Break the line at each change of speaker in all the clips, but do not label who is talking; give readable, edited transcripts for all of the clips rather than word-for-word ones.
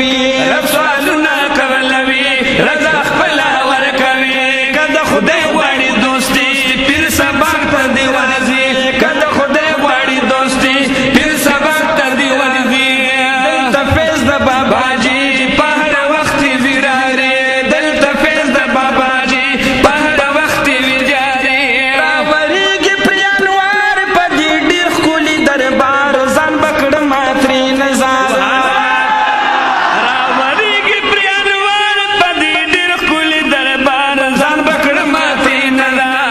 کوي رب سوالونه قبلوي رضا خپله ورکوي که د خدای غواړي دوستي پیر سبق ته دې ورځي که د خدای غواړي دوستي پیر سبق ته دې ورځي دلته فیض د باباجي په هر وخت وي راري دلته فیض د باباجي په هر وخت وي جاري راورېږي پرې انوار په دې ډېر ښکلي دربار ځان به کړم ترې نظار راورېږي پرې انوار په دې ډېر ښکلي دربار ځان به کړم ترې نظار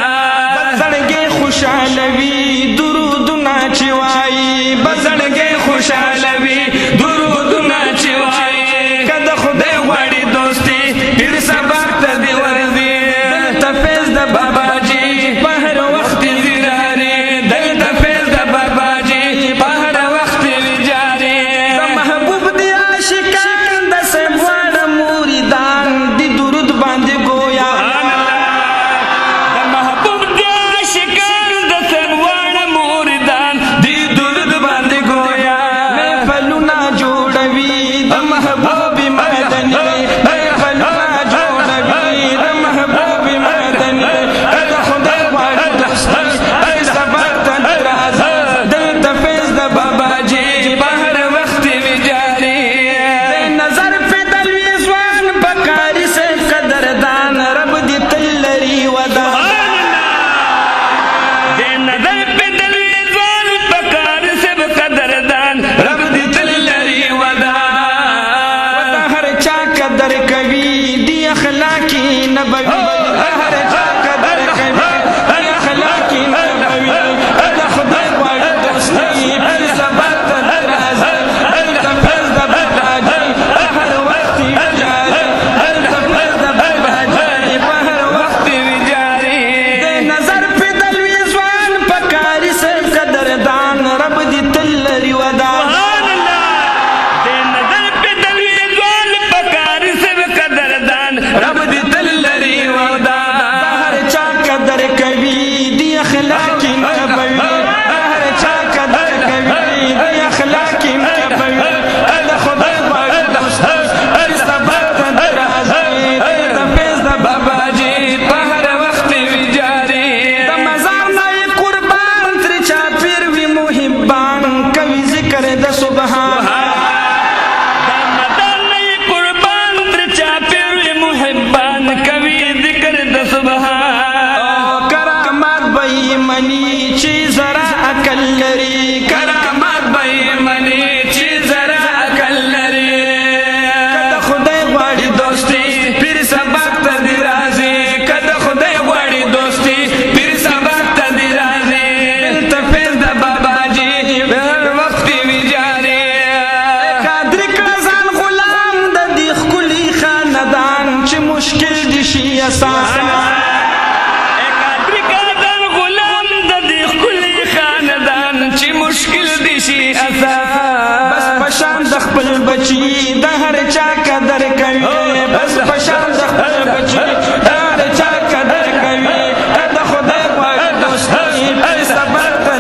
بزړګي خوشحالوي درودونه چې وایي بزړګي خوشحالوي درودونه چې وایي که د خدای غواړي دوستي پیر سبق ته دې ورځي دلته فیض د باباجي په هر وخت وي راري دلته فیض د باباجي په هر وخت وي جاري د محبوب دي عاشقان د صاحب واړه مریدان دي درود باندې ګویا د محبوب دي عاشقان د صاحب واړه مریدان دي درود باندې ګویا محفلونه جوړوي د محبوب مدني محفلونه جوړوي د محبوب مدني د خدای غواړي دوستي پیر سبق ته دې راځي دلته فیض د باباجي په هر وخت وي جاري د نظر فدل وي ځوان په کاري صاحب قدردان رب دې تل لري ودان د نظر فدل وي ځوان په کاري صاحب قدردان رب دې تل لري ودان د هر چا قدر کوي دی اخلاقی نبوي هر چا قدر کوي دی اخلاقی نبوي د خدای غواړي دوستي پیر سبق ته دې راځي دلته فیض د باباجي په هر وخت وي جاري دلته فیض د باباجي په هر وخت وي جاري د نظر فدل وي ځوان په کاري صاحب قدردان رب دې تل لري ودان د نظر فدل وي ځوان په کاري صاحب قدردان رب دې تل لري ودان هر چا قدر کوي دی اخلاقی نبوي هر چا قدر کوي دی اخلاقی نبوي د خدای غواړي دوستي پیر سبق ته دې راځي دلته فیض د باباجي په هر وخت وي جاري د مزار نه یې قربان ترې چاپېر وي محبان کوي ذکر د سبحان د مدار نه یې قربان ترې چاپېر وي محبان کوي ذکر د سبحان کرامات به یې مني چې ذره عقل لري کرامات به یې مني چې ذره عقل لري که د خدای غواړي دوستي پیر سبق ته دې راځي که د خدای غواړي دوستي پیر سبق ته دې راځي دلته فیض د باباجي په هر وخت وي جاري قادر کړه ځان غلام د دې ښکلي خاندان چې مشکل دي شي اسان قادر کړه ځان غلام د دې ښکلي خاندان چې مشکل دي شي اسان بس په شان د خپل بچي د هر چا قدر کوي بس په شان د خپل بچي د هر چا قدر کوي د خدای غواړي دوستي پیر سبق ته